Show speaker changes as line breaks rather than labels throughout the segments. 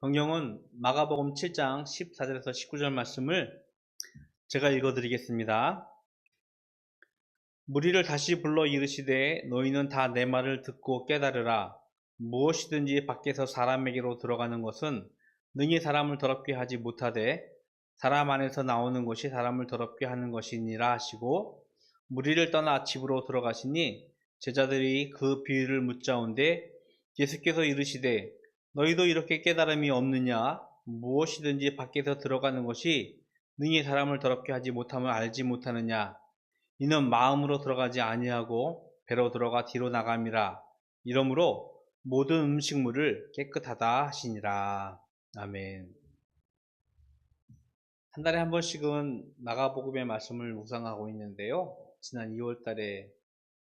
성경은 마가복음 7장 14절에서 19절 말씀을 제가 읽어드리겠습니다. 무리를 다시 불러 이르시되 너희는 다 내 말을 듣고 깨달으라. 무엇이든지 밖에서 사람에게로 들어가는 것은 능히 사람을 더럽게 하지 못하되 사람 안에서 나오는 것이 사람을 더럽게 하는 것이니라 하시고, 무리를 떠나 집으로 들어가시니 제자들이 그 비유를 묻자온데 예수께서 이르시되 너희도 이렇게 깨달음이 없느냐? 무엇이든지 밖에서 들어가는 것이 능히 사람을 더럽게 하지 못함을 알지 못하느냐? 이는 마음으로 들어가지 아니하고 배로 들어가 뒤로 나감이라. 이러므로 모든 음식물을 깨끗하다 하시니라. 아멘. 한 달에 한 번씩은 마가복음의 말씀을 묵상하고 있는데요. 지난 2월 달에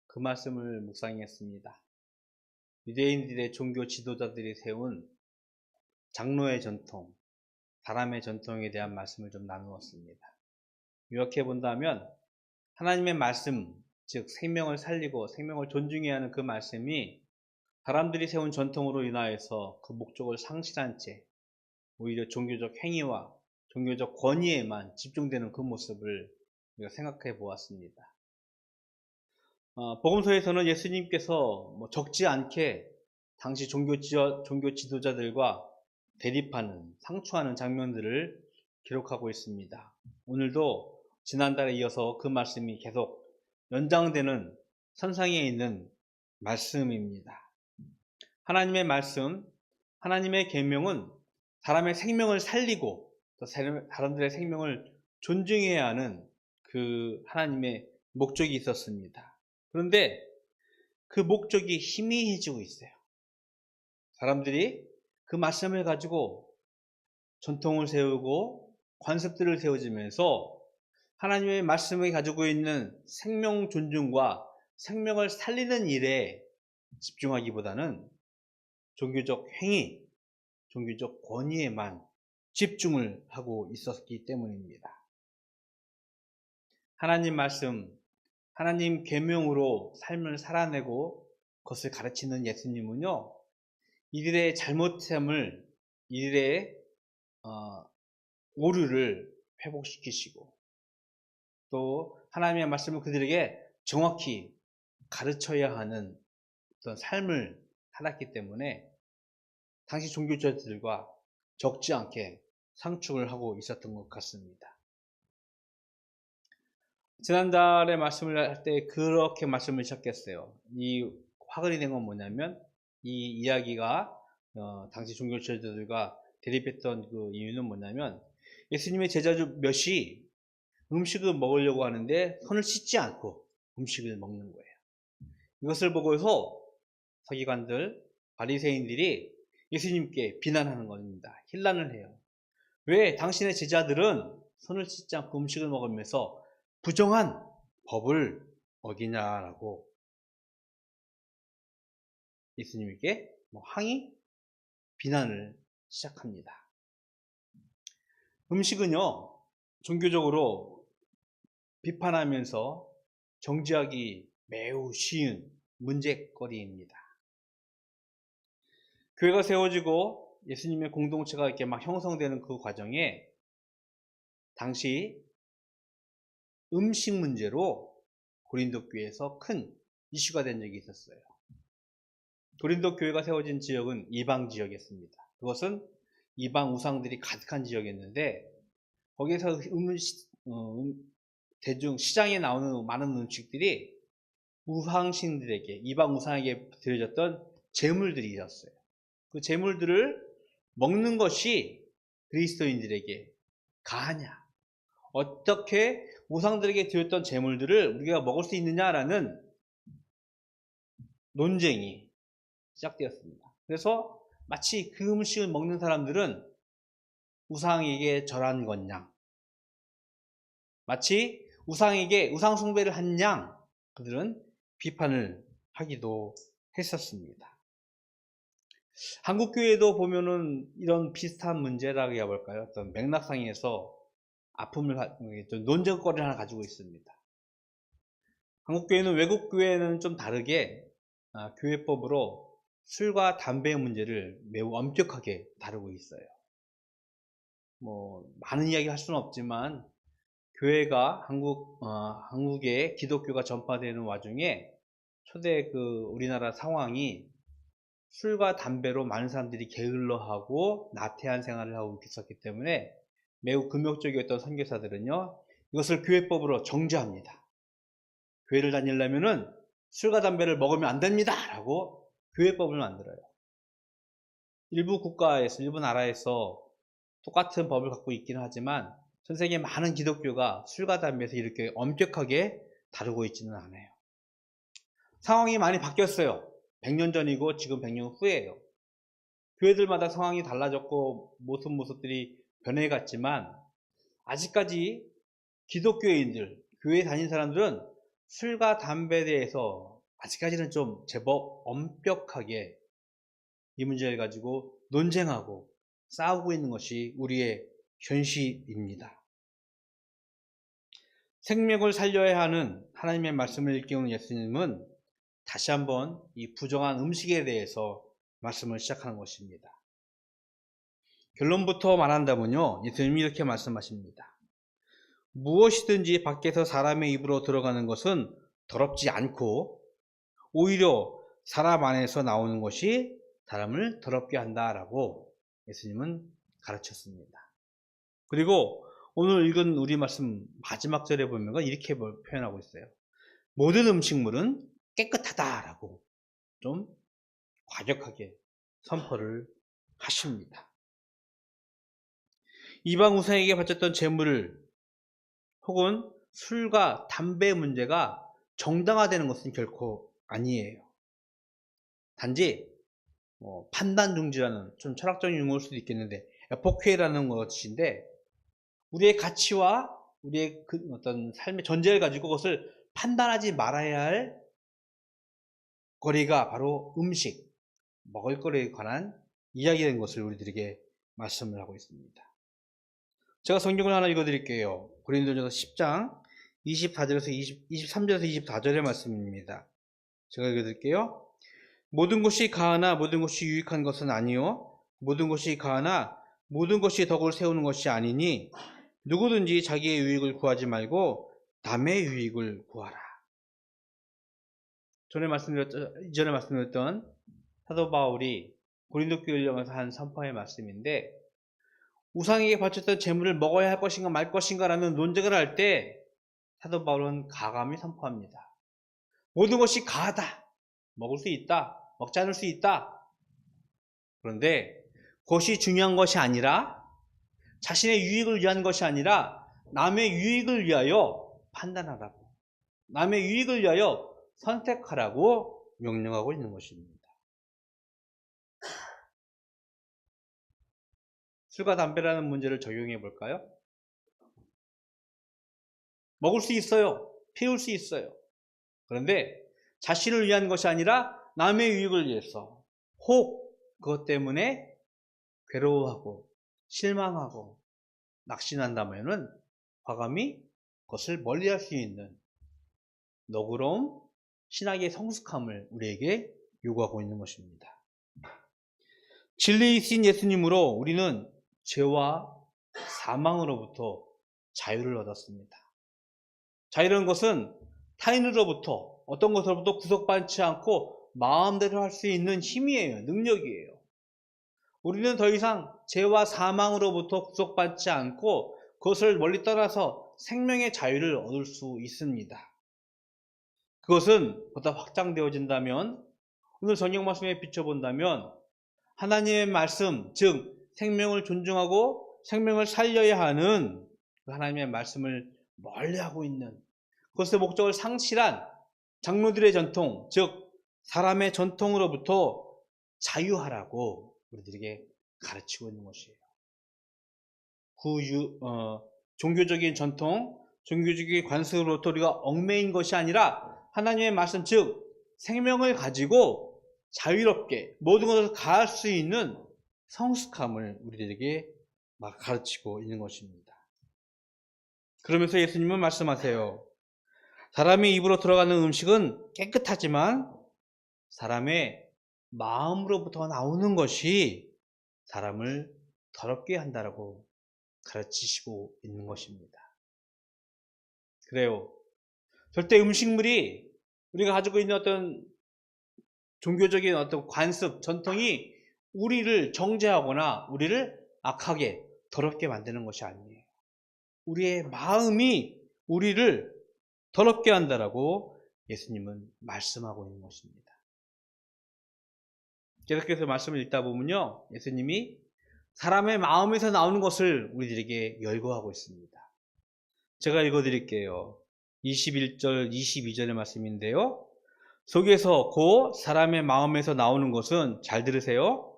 그 말씀을 묵상했습니다. 유대인들의 종교 지도자들이 세운 장로의 전통, 사람의 전통에 대한 말씀을 좀 나누었습니다. 이렇게 본다면 하나님의 말씀, 즉 생명을 살리고 생명을 존중해야 하는 그 말씀이 사람들이 세운 전통으로 인하여서 그 목적을 상실한 채 오히려 종교적 행위와 종교적 권위에만 집중되는 그 모습을 우리가 생각해 보았습니다. 복음서에서는 예수님께서 적지 않게 당시 종교 지도자들과 대립하는, 상충하는 장면들을 기록하고 있습니다. 오늘도 지난달에 이어서 그 말씀이 계속 연장되는 선상에 있는 말씀입니다. 하나님의 말씀, 하나님의 계명은 사람의 생명을 살리고 또 사람들의 생명을 존중해야 하는 그 하나님의 목적이 있었습니다. 그런데 그 목적이 희미해지고 있어요. 사람들이 그 말씀을 가지고 전통을 세우고 관습들을 세워지면서 하나님의 말씀이 가지고 있는 생명 존중과 생명을 살리는 일에 집중하기보다는 종교적 행위, 종교적 권위에만 집중을 하고 있었기 때문입니다. 하나님 말씀, 하나님 계명으로 삶을 살아내고 그것을 가르치는 예수님은요, 이들의 잘못함을, 이들의 오류를 회복시키시고 또 하나님의 말씀을 그들에게 정확히 가르쳐야 하는 어떤 삶을 살았기 때문에 당시 종교자들과 적지 않게 상충을 하고 있었던 것 같습니다. 지난달에 말씀을 할 때 그렇게 말씀을 시작했어요. 이 화근이 된 건 뭐냐면 이 이야기가 당시 종교지도자들과 대립했던 그 이유는 뭐냐면 예수님의 제자들 몇이 음식을 먹으려고 하는데 손을 씻지 않고 음식을 먹는 거예요. 이것을 보고서 서기관들, 바리새인들이 예수님께 비난하는 겁니다. 힐난을 해요. 왜 당신의 제자들은 손을 씻지 않고 음식을 먹으면서 부정한 법을 어기냐라고 예수님께 항의, 비난을 시작합니다. 음식은요, 종교적으로 비판하면서 정지하기 매우 쉬운 문제거리입니다. 교회가 세워지고 예수님의 공동체가 이렇게 막 형성되는 그 과정에 당시 음식 문제로 고린도 교회에서 큰 이슈가 된 적이 있었어요. 고린도 교회가 세워진 지역은 이방 지역이었습니다. 그것은 이방 우상들이 가득한 지역이었는데 거기에서 대중 시장에 나오는 많은 음식들이 우상신들에게, 이방 우상에게 드려졌던 제물들이었어요. 그 제물들을 먹는 것이 그리스도인들에게 가하냐, 어떻게 우상들에게 드렸던 제물들을 우리가 먹을 수 있느냐라는 논쟁이 시작되었습니다. 그래서 마치 그 음식을 먹는 사람들은 우상에게 절한 것 양, 마치 우상에게 우상 숭배를 한 양 그들은 비판을 하기도 했었습니다. 한국교회도 보면은 이런 비슷한 문제라고 해볼까요? 어떤 맥락상에서 아픔을, 논쟁거리를 하나 가지고 있습니다. 한국교회는 외국교회는 좀 다르게 교회법으로 술과 담배의 문제를 매우 엄격하게 다루고 있어요. 많은 이야기 할 수는 없지만, 교회가 한국에 기독교가 전파되는 와중에 초대 우리나라 상황이 술과 담배로 많은 사람들이 게을러하고 나태한 생활을 하고 있었기 때문에 매우 금욕적이었던 선교사들은요, 이것을 교회법으로 정죄합니다. 교회를 다니려면은 술과 담배를 먹으면 안 됩니다! 라고 교회법을 만들어요. 일부 나라에서 똑같은 법을 갖고 있기는 하지만 전 세계 많은 기독교가 술과 담배에서 이렇게 엄격하게 다루고 있지는 않아요. 상황이 많이 바뀌었어요. 100년 전이고 지금 100년 후예요. 교회들마다 상황이 달라졌고 모습들이 변해갔지만 아직까지 기독교인들, 교회 다닌 사람들은 술과 담배에 대해서 아직까지는 좀 제법 엄격하게 이 문제를 가지고 논쟁하고 싸우고 있는 것이 우리의 현실입니다. 생명을 살려야 하는 하나님의 말씀을 일깨우는 예수님은 다시 한번 이 부정한 음식에 대해서 말씀을 시작하는 것입니다. 결론부터 말한다면요, 예수님이 이렇게 말씀하십니다. 무엇이든지 밖에서 사람의 입으로 들어가는 것은 더럽지 않고 오히려 사람 안에서 나오는 것이 사람을 더럽게 한다라고 예수님은 가르쳤습니다. 그리고 오늘 읽은 우리 말씀 마지막 절에 보면 이렇게 표현하고 있어요. 모든 음식물은 깨끗하다라고 좀 과격하게 선포를 하십니다. 이방 우상에게 바쳤던 제물을 혹은 술과 담배의 문제가 정당화되는 것은 결코 아니에요. 단지 판단중지라는 좀 철학적인 용어일 수도 있겠는데 에포케라는 것인데 우리의 가치와 우리의 어떤 삶의 전제를 가지고 그것을 판단하지 말아야 할 거리가 바로 음식, 먹을거리에 관한 이야기된 것을 우리들에게 말씀을 하고 있습니다. 제가 성경을 하나 읽어드릴게요. 고린도전서 10장 23절에서 24절의 말씀입니다. 제가 읽어드릴게요. 모든 것이 가하나 모든 것이 유익한 것은 아니요 모든 것이 가하나 모든 것이 덕을 세우는 것이 아니니 누구든지 자기의 유익을 구하지 말고 남의 유익을 구하라. 이전에 말씀드렸던 사도 바울이 고린도 교회를 향해서 한 선포의 말씀인데 우상에게 바쳤던 제물을 먹어야 할 것인가 말 것인가 라는 논쟁을 할 때 사도 바울은 가감히 선포합니다. 모든 것이 가하다. 먹을 수 있다. 먹지 않을 수 있다. 그런데 그것이 중요한 것이 아니라 자신의 유익을 위한 것이 아니라 남의 유익을 위하여 판단하라고, 남의 유익을 위하여 선택하라고 명령하고 있는 것입니다. 술과 담배라는 문제를 적용해 볼까요? 먹을 수 있어요. 피울 수 있어요. 그런데 자신을 위한 것이 아니라 남의 유익을 위해서 혹 그것 때문에 괴로워하고 실망하고 낙심한다면은 과감히 그것을 멀리할 수 있는 너그러움, 신학의 성숙함을 우리에게 요구하고 있는 것입니다. 진리이신 예수님으로 우리는 죄와 사망으로부터 자유를 얻었습니다. 자유라는 것은 타인으로부터 어떤 것으로부터 구속받지 않고 마음대로 할 수 있는 힘이에요. 능력이에요. 우리는 더 이상 죄와 사망으로부터 구속받지 않고 그것을 멀리 떠나서 생명의 자유를 얻을 수 있습니다. 그것은 보다 확장되어진다면 오늘 성경 말씀에 비춰본다면 하나님의 말씀, 즉 생명을 존중하고 생명을 살려야 하는 그 하나님의 말씀을 멀리하고 있는 그것의 목적을 상실한 장로들의 전통, 즉 사람의 전통으로부터 자유하라고 우리들에게 가르치고 있는 것이에요. 종교적인 전통, 종교적인 관습으로부터 우리가 얽매인 것이 아니라 하나님의 말씀, 즉 생명을 가지고 자유롭게 모든 것을 가할 수 있는 성숙함을 우리들에게 가르치고 있는 것입니다. 그러면서 예수님은 말씀하세요. 사람의 입으로 들어가는 음식은 깨끗하지만 사람의 마음으로부터 나오는 것이 사람을 더럽게 한다라고 가르치시고 있는 것입니다. 그래요. 절대 음식물이 우리가 가지고 있는 어떤 종교적인 어떤 관습, 전통이 우리를 정죄하거나 우리를 악하게 더럽게 만드는 것이 아니에요. 우리의 마음이 우리를 더럽게 한다라고 예수님은 말씀하고 있는 것입니다. 계속해서 말씀을 읽다 보면요, 예수님이 사람의 마음에서 나오는 것을 우리들에게 열거하고 있습니다. 제가 읽어드릴게요. 21절, 22절의 말씀인데요. 속에서 곧 사람의 마음에서 나오는 것은, 잘 들으세요,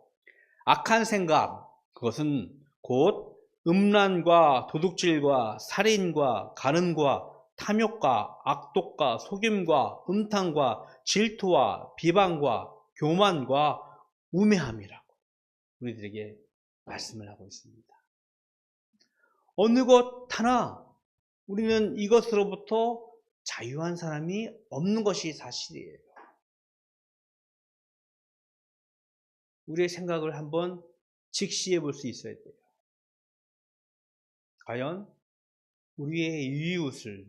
악한 생각, 그것은 곧 음란과 도둑질과 살인과 간음과 탐욕과 악독과 속임과 음탕과 질투와 비방과 교만과 우매함이라고 우리들에게 말씀을 하고 있습니다. 어느 것 하나 우리는 이것으로부터 자유한 사람이 없는 것이 사실이에요. 우리의 생각을 한번 직시해 볼 수 있어야 돼요. 과연 우리의 이웃을,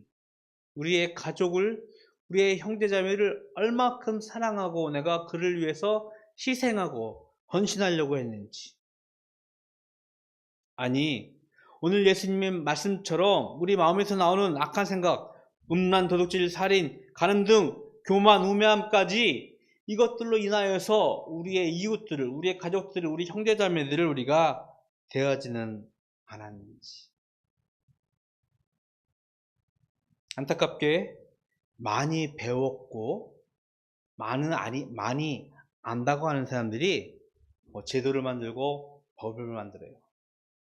우리의 가족을, 우리의 형제자매를 얼마큼 사랑하고 내가 그를 위해서 희생하고 헌신하려고 했는지. 아니, 오늘 예수님의 말씀처럼 우리 마음에서 나오는 악한 생각, 음란, 도둑질, 살인, 간음 등 교만, 우매함까지 이것들로 인하여서 우리의 이웃들을, 우리의 가족들을, 우리 형제자매들을 우리가 대하지는 않았는지. 안타깝게 많이 배웠고 많이 안다고 하는 사람들이 제도를 만들고 법을 만들어요.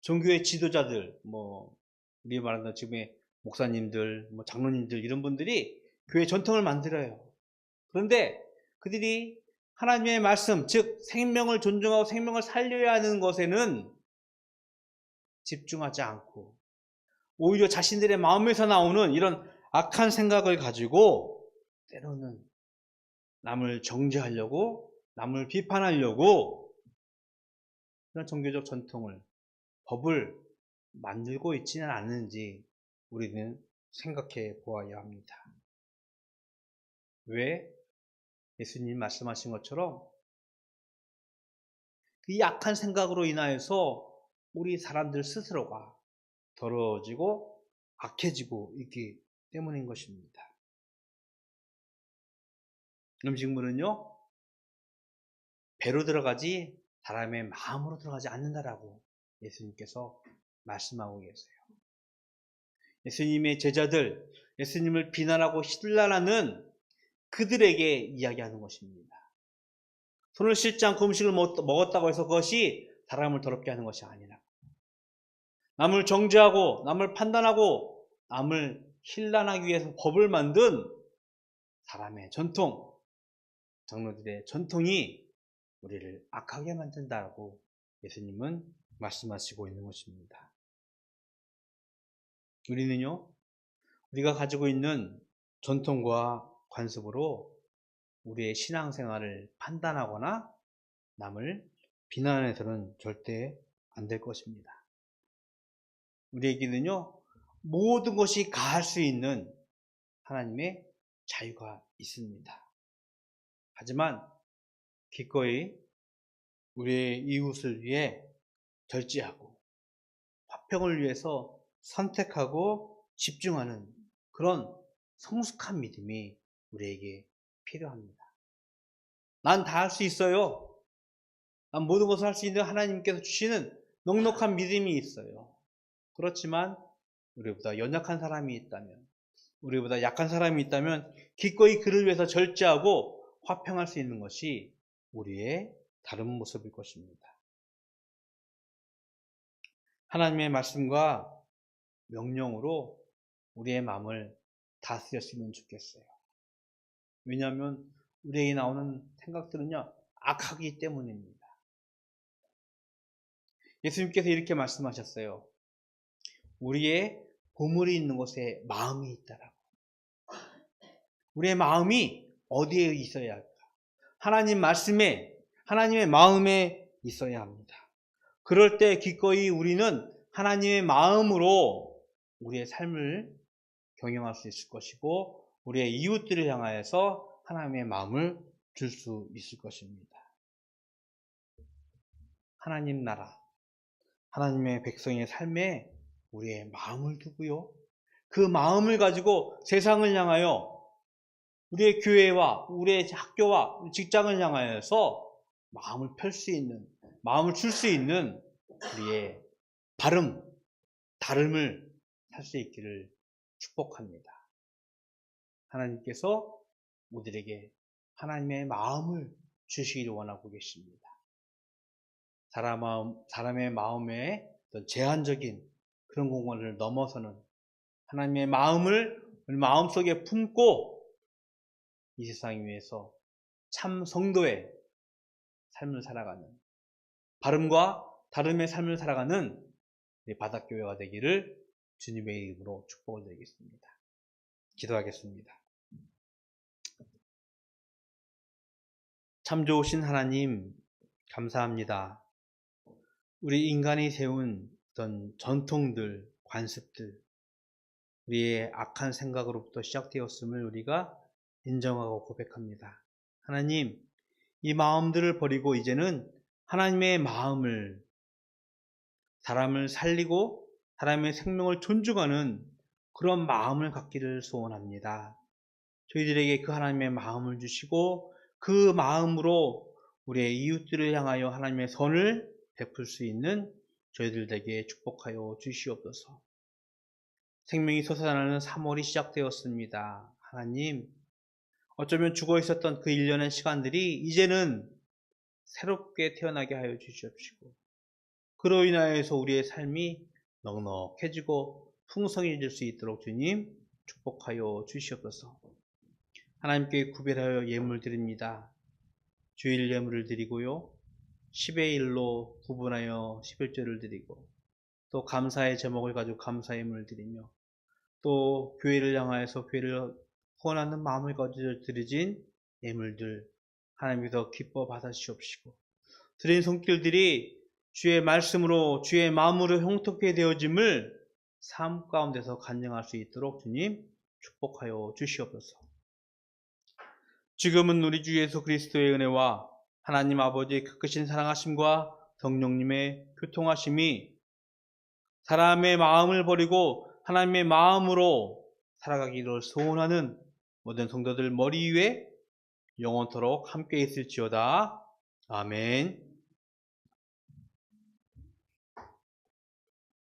종교의 지도자들, 우리 말하는 지금의 목사님들, 장로님들, 이런 분들이 교회 전통을 만들어요. 그런데 그들이 하나님의 말씀, 즉 생명을 존중하고 생명을 살려야 하는 것에는 집중하지 않고 오히려 자신들의 마음에서 나오는 이런 악한 생각을 가지고 때로는 남을 정죄하려고, 남을 비판하려고 그런 종교적 전통을, 법을 만들고 있지는 않는지 우리는 생각해 보아야 합니다. 왜? 예수님 말씀하신 것처럼 이 악한 생각으로 인하여서 우리 사람들 스스로가 더러워지고 악해지고 있기 때문인 것입니다. 음식물은요, 배로 들어가지 사람의 마음으로 들어가지 않는다라고 예수님께서 말씀하고 계세요. 예수님의 제자들, 예수님을 비난하고 신란하는 그들에게 이야기하는 것입니다. 손을 씻지 않고 음식을 먹었다고 해서 그것이 사람을 더럽게 하는 것이 아니라, 남을 정죄하고 남을 판단하고 남을 신란하기 위해서 법을 만든 사람의 전통, 장로들의 전통이 우리를 악하게 만든다고 예수님은 말씀하시고 있는 것입니다. 우리는요, 우리가 가지고 있는 전통과 관습으로 우리의 신앙생활을 판단하거나 남을 비난해서는 절대 안 될 것입니다. 우리에게는요, 모든 것이 가할 수 있는 하나님의 자유가 있습니다. 하지만 기꺼이 우리의 이웃을 위해 절제하고 화평을 위해서 선택하고 집중하는 그런 성숙한 믿음이 우리에게 필요합니다. 난 다 할 수 있어요. 난 모든 것을 할 수 있는 하나님께서 주시는 넉넉한 믿음이 있어요. 그렇지만 우리보다 연약한 사람이 있다면, 우리보다 약한 사람이 있다면 기꺼이 그를 위해서 절제하고 화평할 수 있는 것이 우리의 다른 모습일 것입니다. 하나님의 말씀과 명령으로 우리의 마음을 다스렸으면 좋겠어요. 왜냐하면 우리에게 나오는 생각들은요, 악하기 때문입니다. 예수님께서 이렇게 말씀하셨어요. 우리의 보물이 있는 곳에 마음이 있다라고. 우리의 마음이 어디에 있어야 할까? 하나님 말씀에, 하나님의 마음에 있어야 합니다. 그럴 때 기꺼이 우리는 하나님의 마음으로 우리의 삶을 경영할 수 있을 것이고 우리의 이웃들을 향하여서 하나님의 마음을 줄 수 있을 것입니다. 하나님 나라, 하나님의 백성의 삶에 우리의 마음을 두고요. 그 마음을 가지고 세상을 향하여 우리의 교회와 우리의 학교와 직장을 향하여서 마음을 펼 수 있는, 마음을 줄 수 있는 우리의 다름을 살 수 있기를 축복합니다. 하나님께서 우리에게 하나님의 마음을 주시기를 원하고 계십니다. 사람의 마음에 어떤 제한적인 그런 공간을 넘어서는 하나님의 마음을 우리 마음속에 품고 이 세상 위에서 참 성도의 삶을 살아가는, 바름과 다름의 삶을 살아가는 바닷교회가 되기를 주님의 이름으로 축복을 드리겠습니다. 기도하겠습니다. 참 좋으신 하나님, 감사합니다. 우리 인간이 세운 어떤 전통들, 관습들, 우리의 악한 생각으로부터 시작되었음을 우리가 인정하고 고백합니다. 하나님, 이 마음들을 버리고 이제는 하나님의 마음을, 사람을 살리고 사람의 생명을 존중하는 그런 마음을 갖기를 소원합니다. 저희들에게 그 하나님의 마음을 주시고 그 마음으로 우리의 이웃들을 향하여 하나님의 선을 베풀 수 있는 저희들에게 축복하여 주시옵소서. 생명이 솟아나는 3월이 시작되었습니다. 하나님, 어쩌면 죽어 있었던 그 1년의 시간들이 이제는 새롭게 태어나게 하여 주시옵시고 그로 인하여서 우리의 삶이 넉넉해지고 풍성해질 수 있도록 주님 축복하여 주시옵소서. 하나님께 구별하여 예물 드립니다. 주일 예물을 드리고요. 10의 1로 구분하여 11조를 드리고 또 감사의 제목을 가지고 감사 예물을 드리며 또 교회를 향하여서 교회를 후원하는 마음을 가지고 드려진 예물들 하나님께서 기뻐 받으시옵시고 드린 손길들이 주의 말씀으로 주의 마음으로 형통케 되어짐을 삶 가운데서 간증할 수 있도록 주님 축복하여 주시옵소서. 지금은 우리 주 예수 그리스도의 은혜와 하나님 아버지의 크신 사랑하심과 성령님의 교통하심이 사람의 마음을 버리고 하나님의 마음으로 살아가기를 소원하는 모든 성도들 머리 위에 영원토록 함께 있을지어다. 아멘.